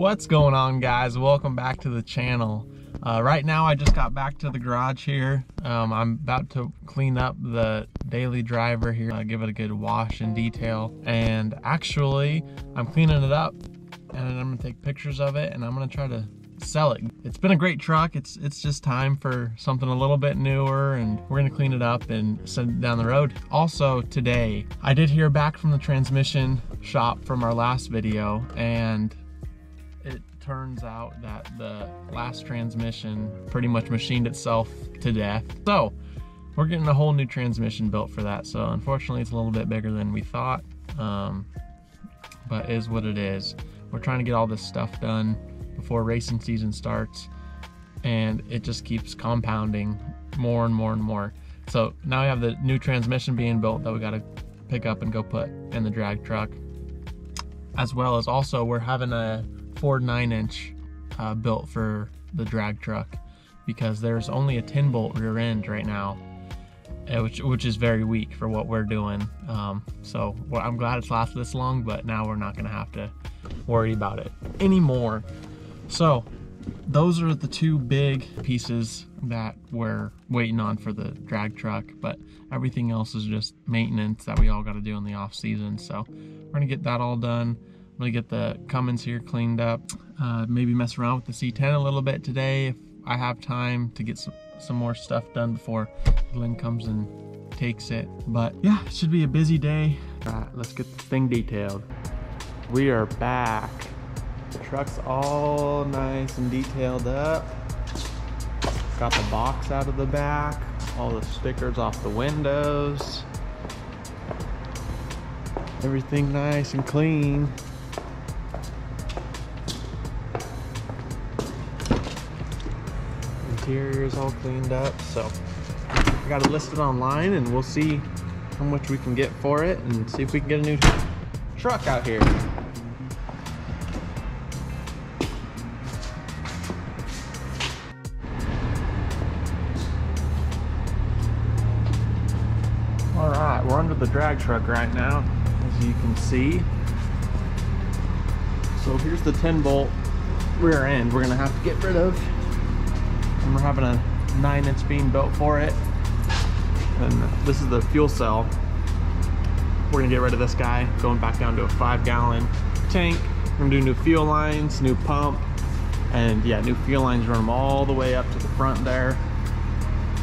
What's going on, guys? Welcome back to the channel. Right now I just got back to the garage here. I'm about to clean up the daily driver here, give it a good wash and detail, and actually I'm cleaning it up and I'm gonna take pictures of it and I'm gonna try to sell it. It's been a great truck. It's just time for something a little bit newer, and we're gonna clean it up and send it down the road. Also today I did hear back from the transmission shop from our last video, and it turns out that the last transmission pretty much machined itself to death. So we're getting a whole new transmission built for that. So unfortunately it's a little bit bigger than we thought, but is what it is. We're trying to get all this stuff done before racing season starts, and it just keeps compounding more and more and more. So now we have the new transmission being built that we got to pick up and go put in the drag truck, as well as also we're having a Ford 9-inch built for the drag truck, because there's only a 10-bolt rear end right now, which is very weak for what we're doing. So I'm glad it's lasted this long, but now we're not gonna have to worry about it anymore. So those are the two big pieces that we're waiting on for the drag truck, but everything else is just maintenance that we all got to do in the off season. So we're gonna get that all done. I'm gonna get the Cummins here cleaned up, maybe mess around with the C10 a little bit today if I have time to get some more stuff done before Glenn comes and takes it. But yeah, it should be a busy day. All right, let's get the thing detailed. We are back. The truck's all nice and detailed up. Got the box out of the back, all the stickers off the windows. Everything nice and clean. Interior is all cleaned up, so I got it listed online, and we'll see how much we can get for it and see if we can get a new truck out here. All right, we're under the drag truck right now, as you can see. So here's the 10-bolt rear end we're gonna have to get rid of. And we're having a 9-inch being built for it. And this is the fuel cell. We're gonna get rid of this guy, going back down to a 5-gallon tank. We're gonna do new fuel lines, new pump, and yeah, new fuel lines, run them all the way up to the front there.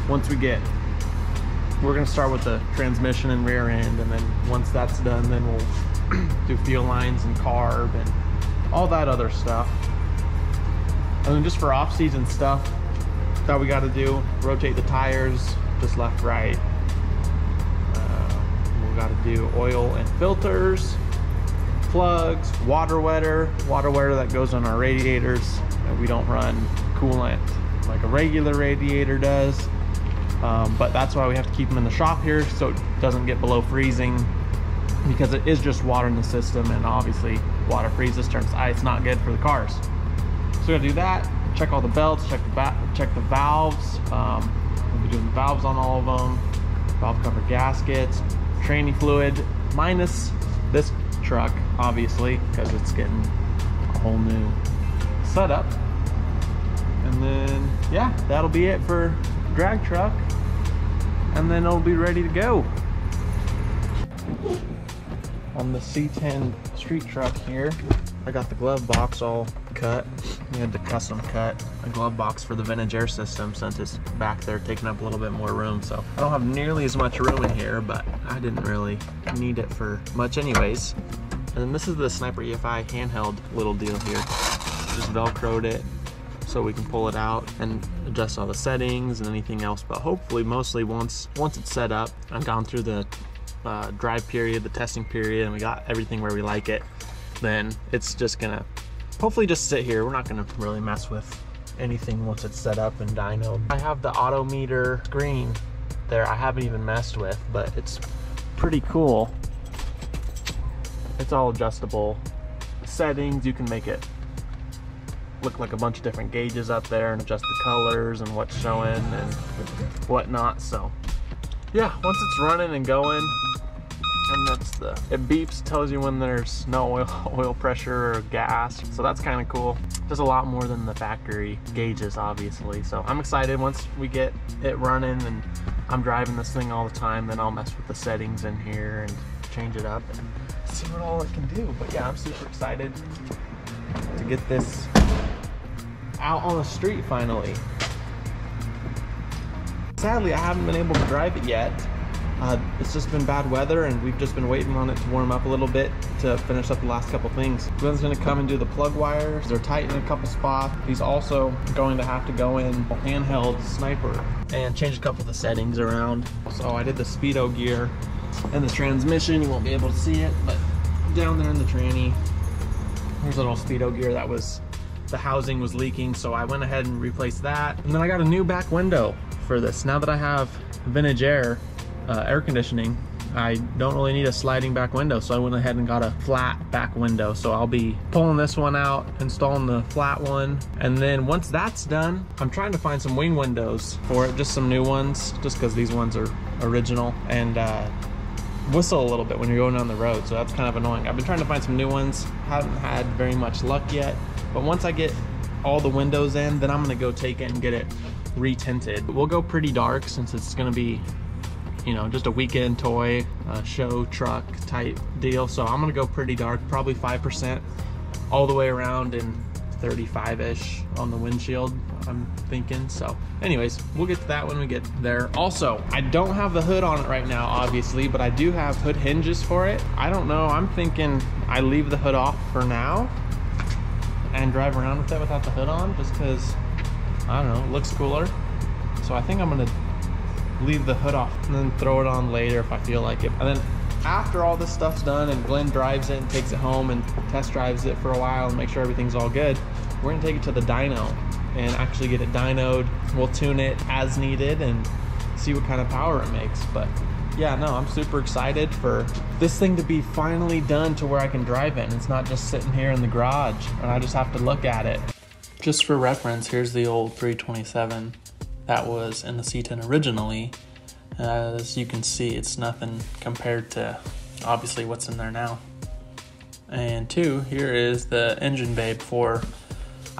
We're gonna start with the transmission and rear end, and then once that's done, then we'll do fuel lines and carb and all that other stuff. And then just for off-season stuff that we got to do, rotate the tires just left, right. We got to do oil and filters, plugs, water wetter that goes on our radiators. We don't run coolant like a regular radiator does. But that's why we have to keep them in the shop here, so it doesn't get below freezing, because it is just water in the system, and obviously water freezes, turns ice, not good for the cars. So we gotta do that, check all the belts, check the valves. We'll be doing the valves on all of them, valve cover gaskets, training fluid, minus this truck, obviously, because it's getting a whole new setup. And then, yeah, that'll be it for drag truck, and then it'll be ready to go. On the C10 street truck here, I got the glove box all cut. We had to custom cut a glove box for the vintage air system, since it's back there taking up a little bit more room. So I don't have nearly as much room in here, but I didn't really need it for much anyways. And then this is the Sniper EFI handheld little deal here. Just velcroed it so we can pull it out and adjust all the settings and anything else. But hopefully, mostly once it's set up and gone through the drive period, the testing period, and we got everything where we like it, then it's just gonna hopefully just sit here. We're not gonna really mess with anything once it's set up and dynoed. I have the auto meter screen there I haven't even messed with, but it's pretty cool. It's all adjustable settings. You can make it look like a bunch of different gauges up there and adjust the colors and what's showing and whatnot. So yeah, once it's running and going, And that's it beeps, tells you when there's no oil pressure or gas. So that's kind of cool. Just a lot more than the factory gauges, obviously. So I'm excited once we get it running and I'm driving this thing all the time, then I'll mess with the settings in here and change it up and see what all it can do. But yeah, I'm super excited to get this out on the street finally. Sadly, I haven't been able to drive it yet. It's just been bad weather and we've just been waiting on it to warm up a little bit to finish up the last couple things. Glenn's gonna come and do the plug wires. They're tight in a couple spots. He's also going to have to go in handheld sniper and change a couple of the settings around. So I did the speedo gear and the transmission. You won't be able to see it, but down there in the tranny, there's a little speedo gear that was, the housing was leaking. So I went ahead and replaced that. And then I got a new back window for this. Now that I have Vintage Air conditioning, I don't really need a sliding back window, so I went ahead and got a flat back window. So I'll be pulling this one out, installing the flat one, and then once that's done, I'm trying to find some wing windows for it, just some new ones, just because these ones are original and whistle a little bit when you're going down the road, so that's kind of annoying. I've been trying to find some new ones, haven't had very much luck yet, but once I get all the windows in, then I'm gonna go take it and get it re-tinted. We'll go pretty dark since it's gonna be, you know, just a weekend toy, show truck type deal. So I'm gonna go pretty dark, probably 5% all the way around and 35-ish on the windshield, I'm thinking. So anyways, we'll get to that when we get there. Also, I don't have the hood on it right now, obviously, but I do have hood hinges for it. I don't know, I'm thinking I leave the hood off for now and drive around with it without the hood on, just because, I don't know, it looks cooler. So I think I'm gonna leave the hood off and then throw it on later if I feel like it. And then after all this stuff's done and Glenn drives it and takes it home and test drives it for a while and make sure everything's all good, we're gonna take it to the dyno and actually get it dynoed. We'll tune it as needed and see what kind of power it makes. But yeah, no, I'm super excited for this thing to be finally done to where I can drive it and it's not just sitting here in the garage and I just have to look at it. Just for reference, here's the old 327 that was in the C10 originally. As you can see, it's nothing compared to obviously what's in there now. And two, here is the engine bay before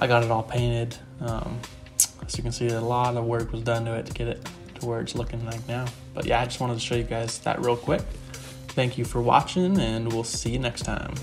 I got it all painted. As you can see, a lot of work was done to it to get it to where it's looking like now. But yeah, I just wanted to show you guys that real quick. Thank you for watching and we'll see you next time.